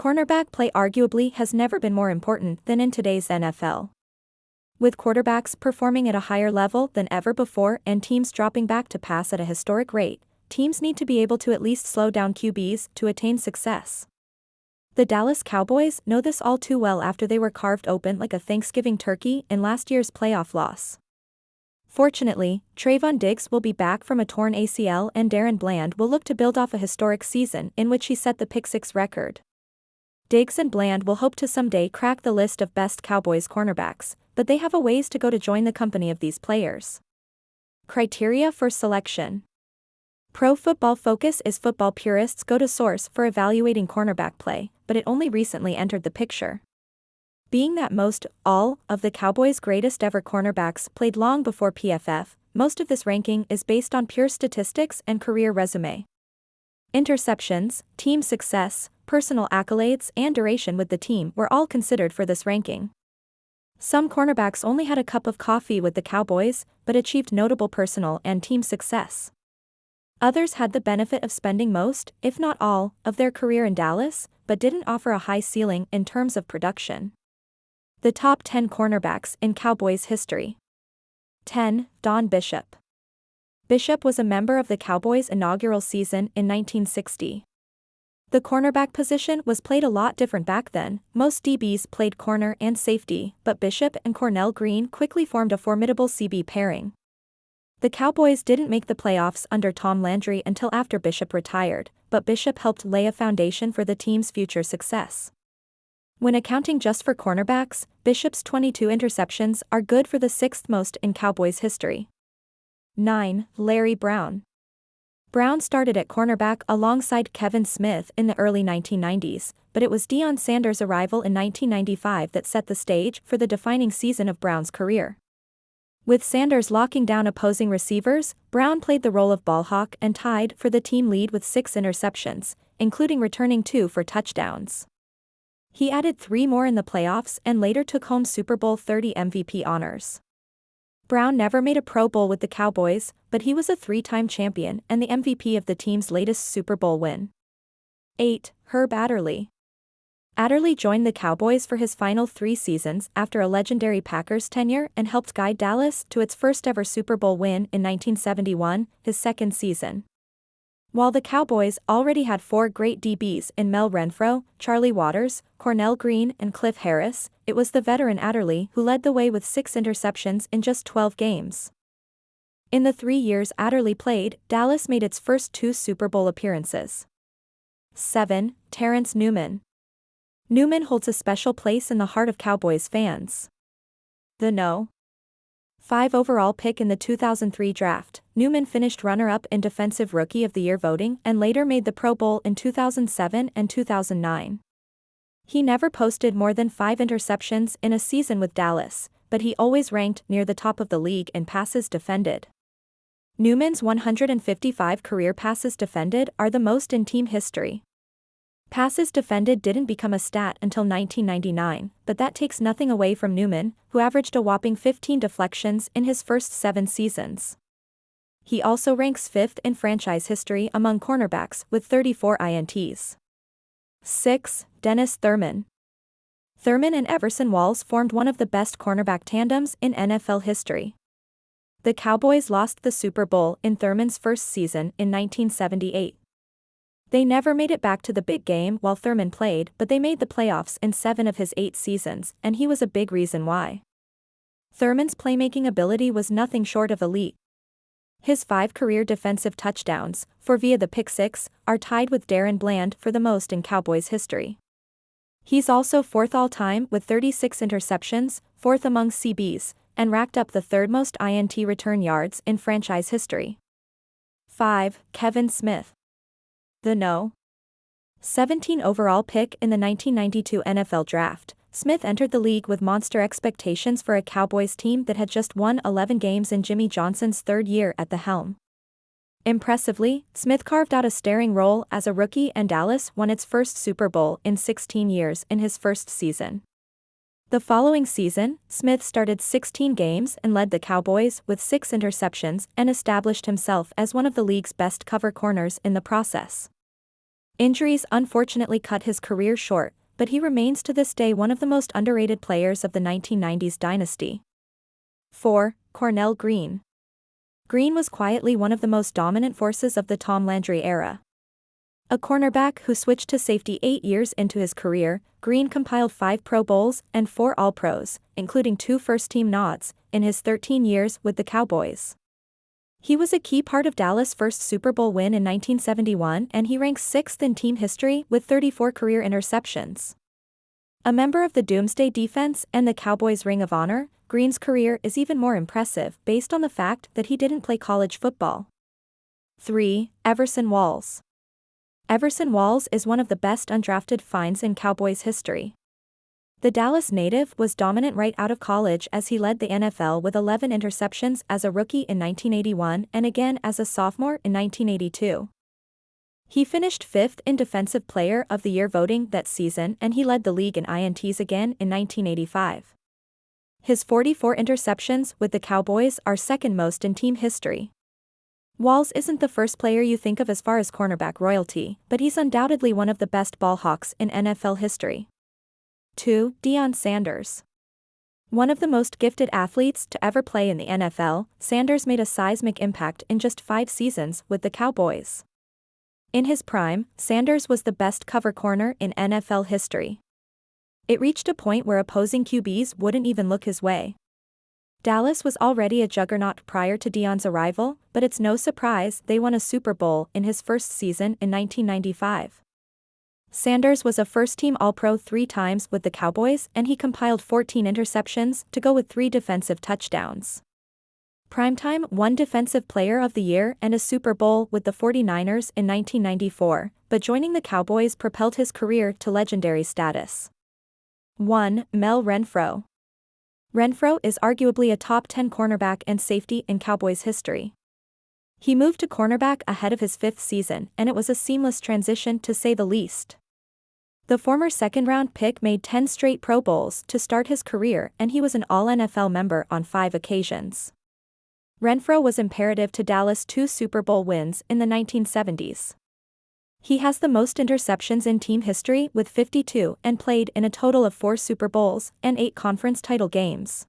Cornerback play arguably has never been more important than in today's NFL. With quarterbacks performing at a higher level than ever before and teams dropping back to pass at a historic rate, teams need to be able to at least slow down QBs to attain success. The Dallas Cowboys know this all too well after they were carved open like a Thanksgiving turkey in last year's playoff loss. Fortunately, Trayvon Diggs will be back from a torn ACL and Darren Bland will look to build off a historic season in which he set the pick-six record. Diggs and Bland will hope to someday crack the list of best Cowboys cornerbacks, but they have a ways to go to join the company of these players. Criteria for selection. Pro Football Focus is football purists' go-to source for evaluating cornerback play, but it only recently entered the picture. Being that all of the Cowboys' greatest ever cornerbacks played long before PFF, most of this ranking is based on pure statistics and career resume. Interceptions, team success, personal accolades, and duration with the team were all considered for this ranking. Some cornerbacks only had a cup of coffee with the Cowboys, but achieved notable personal and team success. Others had the benefit of spending most, if not all, of their career in Dallas, but didn't offer a high ceiling in terms of production. The top 10 cornerbacks in Cowboys history. 10. Don Bishop. Bishop was a member of the Cowboys' inaugural season in 1960. The cornerback position was played a lot different back then. Most DBs played corner and safety, but Bishop and Cornell Green quickly formed a formidable CB pairing. The Cowboys didn't make the playoffs under Tom Landry until after Bishop retired, but Bishop helped lay a foundation for the team's future success. When accounting just for cornerbacks, Bishop's 22 interceptions are good for the sixth most in Cowboys history. 9. Larry Brown. Brown started at cornerback alongside Kevin Smith in the early 1990s, but it was Deion Sanders' arrival in 1995 that set the stage for the defining season of Brown's career. With Sanders locking down opposing receivers, Brown played the role of ballhawk and tied for the team lead with 6 interceptions, including returning 2 for touchdowns. He added 3 more in the playoffs and later took home Super Bowl 30 MVP honors. Brown never made a Pro Bowl with the Cowboys, but he was a 3-time champion and the MVP of the team's latest Super Bowl win. 8. Herb Adderley. Adderley joined the Cowboys for his final 3 seasons after a legendary Packers tenure and helped guide Dallas to its first-ever Super Bowl win in 1971, his second season. While the Cowboys already had 4 great DBs in Mel Renfro, Charlie Waters, Cornell Green, and Cliff Harris, it was the veteran Adderley who led the way with 6 interceptions in just 12 games. In the 3 years Adderley played, Dallas made its first 2 Super Bowl appearances. 7. Terrence Newman. Newman holds a special place in the heart of Cowboys fans. The No. 5 overall pick in the 2003 draft, Newman finished runner-up in Defensive Rookie of the Year voting and later made the Pro Bowl in 2007 and 2009. He never posted more than 5 interceptions in a season with Dallas, but he always ranked near the top of the league in passes defended. Newman's 155 career passes defended are the most in team history. Passes defended didn't become a stat until 1999, but that takes nothing away from Newman, who averaged a whopping 15 deflections in his first 7 seasons. He also ranks 5th in franchise history among cornerbacks with 34 INTs. 6. Dennis Thurman. Thurman and Everson Walls formed one of the best cornerback tandems in NFL history. The Cowboys lost the Super Bowl in Thurman's first season in 1978. They never made it back to the big game while Thurman played, but they made the playoffs in 7 of his 8 seasons, and he was a big reason why. Thurman's playmaking ability was nothing short of elite. His 5 career defensive touchdowns, 4 via the pick-six, are tied with Darren Bland for the most in Cowboys history. He's also 4th all-time with 36 interceptions, 4th among CBs, and racked up the 3rd most INT return yards in franchise history. 5. Kevin Smith. The No. 17 overall pick in the 1992 NFL Draft, Smith entered the league with monster expectations for a Cowboys team that had just won 11 games in Jimmy Johnson's 3rd year at the helm. Impressively, Smith carved out a staring role as a rookie and Dallas won its first Super Bowl in 16 years in his first season. The following season, Smith started 16 games and led the Cowboys with 6 interceptions and established himself as one of the league's best cover corners in the process. Injuries unfortunately cut his career short, but he remains to this day one of the most underrated players of the 1990s dynasty. 4. Cornell Green. Green was quietly one of the most dominant forces of the Tom Landry era. A cornerback who switched to safety 8 years into his career, Green compiled 5 Pro Bowls and 4 All-Pros, including 2 first-team nods, in his 13 years with the Cowboys. He was a key part of Dallas' first Super Bowl win in 1971, and he ranks 6th in team history with 34 career interceptions. A member of the Doomsday Defense and the Cowboys' Ring of Honor, Green's career is even more impressive based on the fact that he didn't play college football. 3. Everson Walls. Everson Walls is one of the best undrafted finds in Cowboys history. The Dallas native was dominant right out of college as he led the NFL with 11 interceptions as a rookie in 1981 and again as a sophomore in 1982. He finished 5th in Defensive Player of the Year voting that season, and he led the league in INTs again in 1985. His 44 interceptions with the Cowboys are second most in team history. Walls isn't the first player you think of as far as cornerback royalty, but he's undoubtedly one of the best ball hawks in NFL history. 2. Deion Sanders. One of the most gifted athletes to ever play in the NFL, Sanders made a seismic impact in just 5 seasons with the Cowboys. In his prime, Sanders was the best cover corner in NFL history. It reached a point where opposing QBs wouldn't even look his way. Dallas was already a juggernaut prior to Deion's arrival, but it's no surprise they won a Super Bowl in his first season in 1995. Sanders was a first-team All-Pro 3 times with the Cowboys, and he compiled 14 interceptions to go with 3 defensive touchdowns. Primetime won Defensive Player of the Year and a Super Bowl with the 49ers in 1994, but joining the Cowboys propelled his career to legendary status. 1. Mel Renfro. Renfro is arguably a top 10 cornerback and safety in Cowboys history. He moved to cornerback ahead of his 5th season, and it was a seamless transition to say the least. The former second-round pick made 10 straight Pro Bowls to start his career, and he was an All-NFL member on 5 occasions. Renfro was imperative to Dallas' 2 Super Bowl wins in the 1970s. He has the most interceptions in team history with 52 and played in a total of 4 Super Bowls and 8 conference title games.